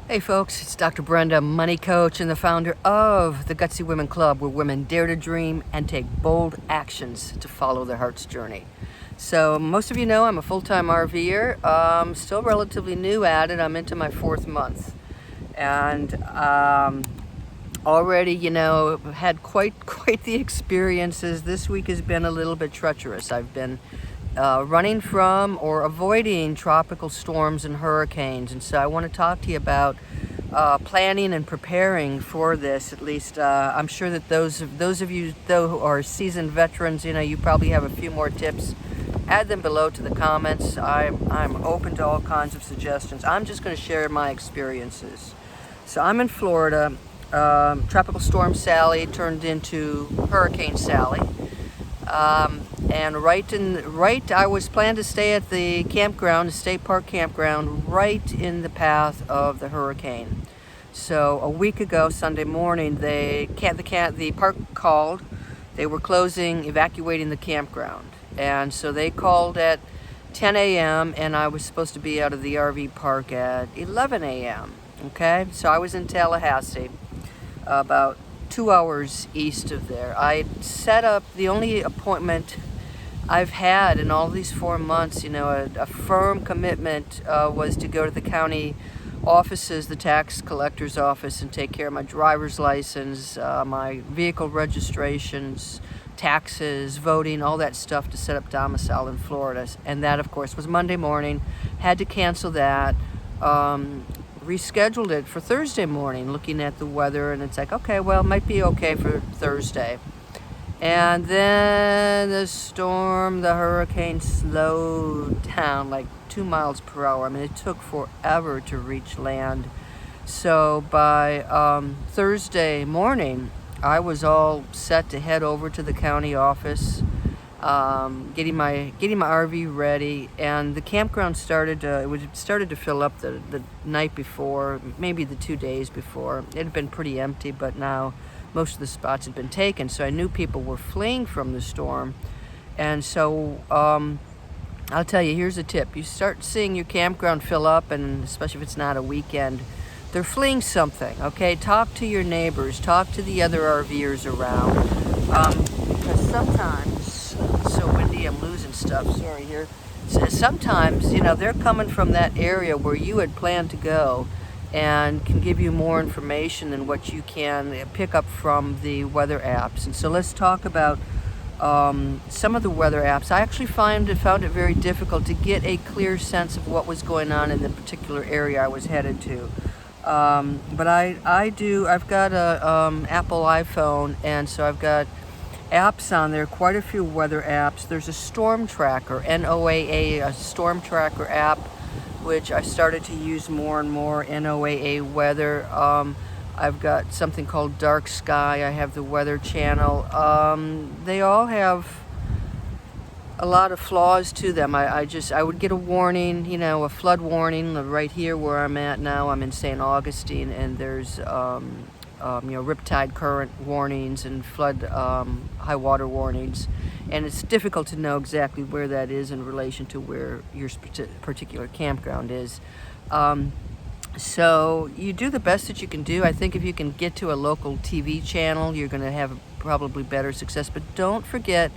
Hey folks, it's Dr. Brenda, money coach and the founder of the Gutsy Women Club, where women dare to dream and take bold actions to follow their heart's journey. So most of you know I'm a full-time RVer. Still relatively new at it. I'm into my 4th month. And already, had quite the experiences. This week has been a little bit treacherous. I've been running from or avoiding tropical storms and hurricanes, and so I want to talk to you about planning and preparing for this. At least I'm sure that those of you though who are seasoned veterans, you probably have a few more tips. Add them below to the comments. I'm open to all kinds of suggestions. I'm just going to share my experiences. So I'm in Florida. Tropical Storm Sally turned into Hurricane Sally. And I was planned to stay at the campground, the state park campground, right in the path of the hurricane. So a week ago, Sunday morning, the park called. They were evacuating the campground. And so they called at 10 a.m. and I was supposed to be out of the RV park at 11 a.m. Okay, so I was in Tallahassee, about 2 hours east of there. I set up the only appointment I've had in all these 4 months, a firm commitment was to go to the county offices, the tax collector's office, and take care of my driver's license, my vehicle registrations, taxes, voting, all that stuff to set up domicile in Florida. And that, of course, was Monday morning. Had to cancel that. Rescheduled it for Thursday morning, looking at the weather, and it's like, okay, well, it might be okay for Thursday. And then the hurricane slowed down like 2 miles per hour. I mean, it took forever to reach land. So by Thursday morning, I was all set to head over to the county office, getting my RV ready, and the campground started to fill up the night before, maybe the 2 days before. It had been pretty empty, but now most of the spots had been taken, so I knew people were fleeing from the storm. And so I'll tell you, here's a tip. You start seeing your campground fill up, and especially if it's not a weekend, they're fleeing something, okay? Talk to your neighbors, talk to the other RVers around, because sometimes, it's so windy, I'm losing stuff, sorry here. Sometimes, they're coming from that area where you had planned to go, and can give you more information than what you can pick up from the weather apps. And so let's talk about some of the weather apps. I actually found it very difficult to get a clear sense of what was going on in the particular area I was headed to. But I've got a Apple iPhone, and so I've got apps on there, quite a few weather apps. There's a storm tracker, NOAA, a storm tracker app, which I started to use more and more, NOAA weather. I've got something called Dark Sky. I have the Weather Channel. They all have a lot of flaws to them. I would get a warning, a flood warning right here where I'm at now. I'm in St. Augustine, and there's riptide current warnings and flood high water warnings, and it's difficult to know exactly where that is in relation to where your particular campground is. So you do the best that you can do. I think if you can get to a local TV channel, you're going to have probably better success. But don't forget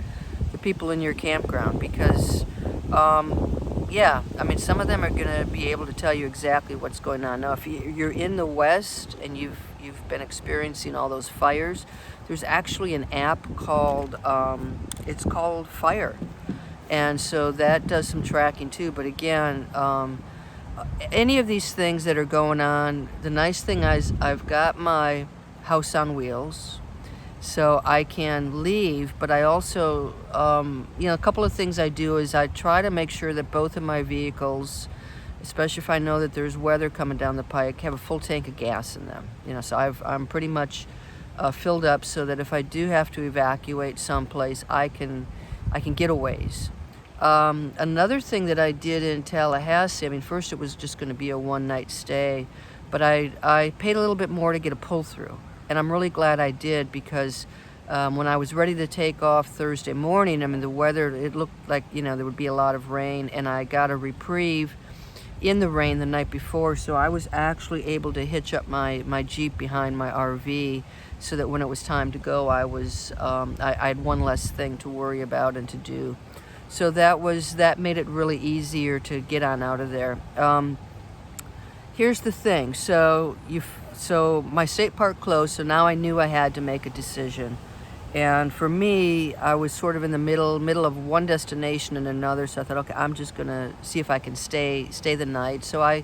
the people in your campground, because some of them are going to be able to tell you exactly what's going on. Now, if you're in the West and you've been experiencing all those fires, there's actually an app called it's called Fire, and so that does some tracking too. But again, any of these things that are going on, the nice thing is I've got my house on wheels, so I can leave. But I also, a couple of things I do is I try to make sure that both of my vehicles, especially if I know that there's weather coming down the pike, have a full tank of gas in them. So I'm pretty much filled up, so that if I do have to evacuate someplace, I can get a ways. Another thing that I did in Tallahassee, first it was just going to be a one-night stay, but I paid a little bit more to get a pull-thru, and I'm really glad I did, because when I was ready to take off Thursday morning, the weather, it looked like, there would be a lot of rain, and I got a reprieve in the rain the night before, so I was actually able to hitch up my Jeep behind my RV so that when it was time to go, I had one less thing to worry about and to do. So that made it really easier to get on out of there. Here's the thing. So my state park closed, so now I knew I had to make a decision. And for me, I was sort of in the middle of one destination and another. So I thought, okay, I'm just gonna see if I can stay the night. So I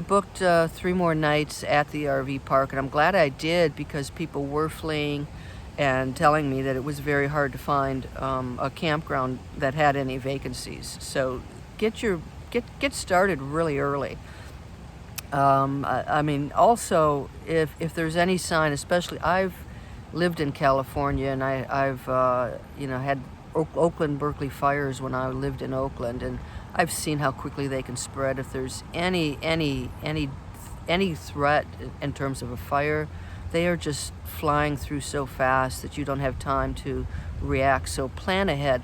booked 3 more nights at the RV park, and I'm glad I did because people were fleeing and telling me that it was very hard to find a campground that had any vacancies. So get started really early. I mean, also, if there's any sign, especially I've lived in California, and I've had Oakland, Berkeley fires when I lived in Oakland, and I've seen how quickly they can spread. If there's any threat in terms of a fire, they are just flying through so fast that you don't have time to react. So plan ahead.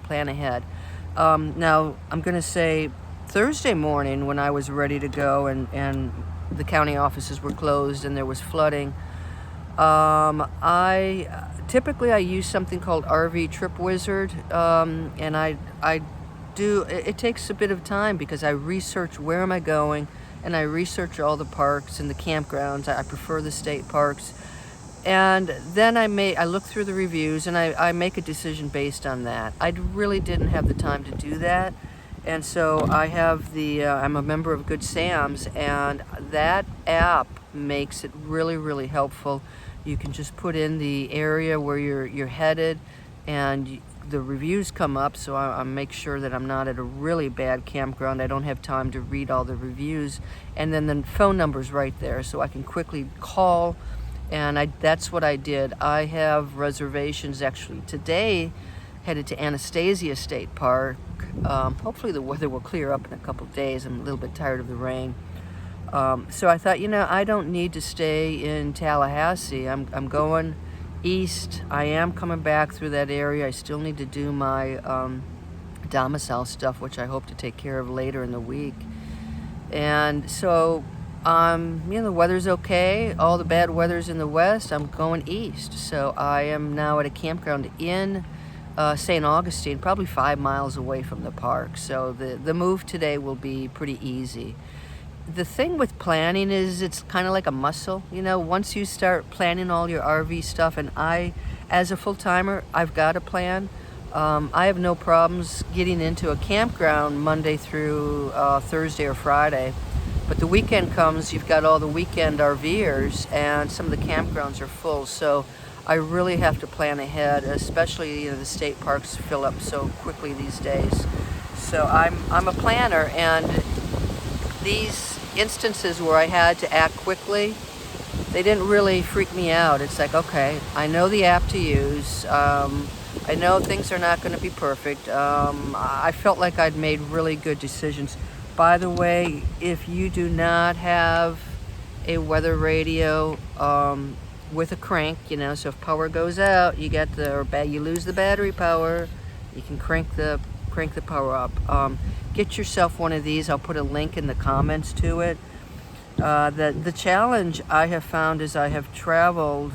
Now, I'm going to say Thursday morning when I was ready to go and the county offices were closed and there was flooding, I typically use something called RV Trip Wizard, and I do. It takes a bit of time because I research where am I going, and I research all the parks and the campgrounds. I prefer the state parks, and then I look through the reviews and I make a decision based on that. I really didn't have the time to do that. And so I have I'm a member of Good Sam's, and that app makes it really, really helpful. You can just put in the area where you're headed, and the reviews come up, so I make sure that I'm not at a really bad campground. I don't have time to read all the reviews. And then the phone number's right there, so I can quickly call, and that's what I did. I have reservations actually today, headed to Anastasia State Park. Hopefully the weather will clear up in a couple days. I'm a little bit tired of the rain. So I thought, I don't need to stay in Tallahassee. I'm going east. I am coming back through that area. I still need to do my domicile stuff, which I hope to take care of later in the week. And so, the weather's okay. All the bad weather's in the west. I'm going east. So I am now at a campground in St. Augustine, probably 5 miles away from the park. So the move today will be pretty easy. The thing with planning is it's kind of like a muscle. Once you start planning all your RV stuff, and as a full-timer, I've got a plan. I have no problems getting into a campground Monday through Thursday or Friday. But the weekend comes, you've got all the weekend RVers, and some of the campgrounds are full. So I really have to plan ahead, especially the state parks fill up so quickly these days. So I'm a planner, and these instances where I had to act quickly, they didn't really freak me out. It's like, okay, I know the app to use. I know things are not going to be perfect. I felt like I'd made really good decisions. By the way, if you do not have a weather radio with a crank, so if power goes out, you lose the battery power, you can crank the power up. Get yourself one of these. I'll put a link in the comments to it. The challenge I have found is I have traveled,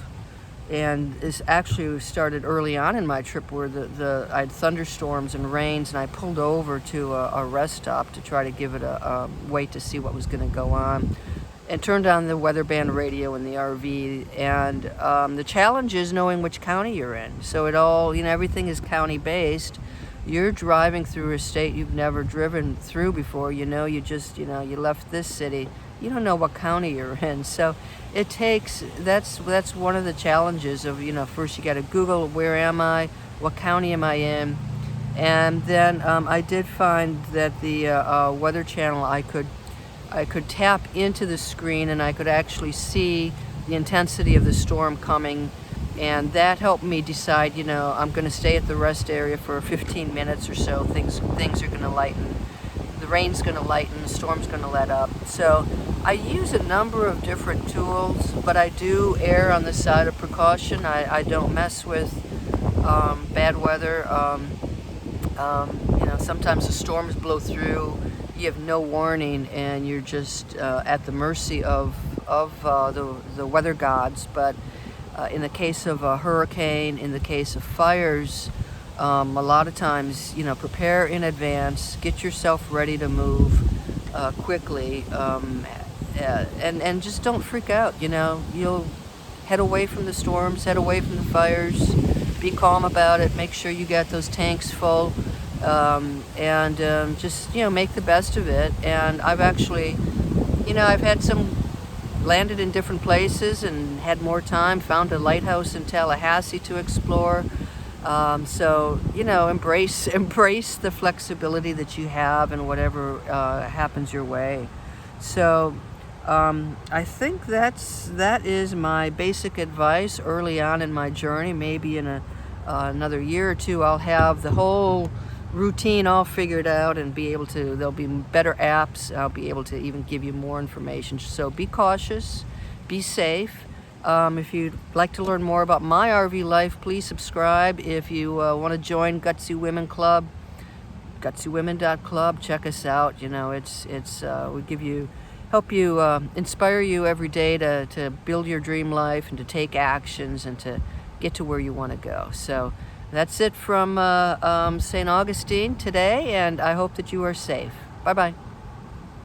and this actually started early on in my trip where I had thunderstorms and rains, and I pulled over to a rest stop to try to give it a wait to see what was going to go on, and turned on the weather band radio in the RV. And the challenge is knowing which county you're in. So it all, everything is county based. You're driving through a state you've never driven through before. You left this city. You don't know what county you're in. So it takes, that's one of the challenges of, first you got to Google, where am I? What county am I in? And then I did find that the Weather Channel, I could tap into the screen and I could actually see the intensity of the storm coming. And that helped me decide, I'm going to stay at the rest area for 15 minutes or so. Things are going to lighten. The rain's going to lighten. The storm's going to let up. So I use a number of different tools, but I do err on the side of precaution. I don't mess with bad weather. Sometimes the storms blow through. you have no warning, and you're just at the mercy of the weather gods. But in the case of a hurricane, in the case of fires, a lot of times, prepare in advance, get yourself ready to move quickly, and just don't freak out. You'll head away from the storms, head away from the fires, be calm about it, make sure you got those tanks full, and just, make the best of it. And I've actually, I've had some landed in different places and had more time, found a lighthouse in Tallahassee to explore. So, embrace the flexibility that you have and whatever happens your way. So I think that is my basic advice early on in my journey. Maybe in another year or two, I'll have the whole routine all figured out and there'll be better apps. I'll be able to even give you more information. So be cautious, be safe. If you'd like to learn more about my RV life, please subscribe. If you want to join Gutsy Women Club, gutsywomen.club, check us out. We help you, inspire you every day to build your dream life and to take actions and to get to where you want to go. So that's it from St. Augustine today, and I hope that you are safe. Bye-bye.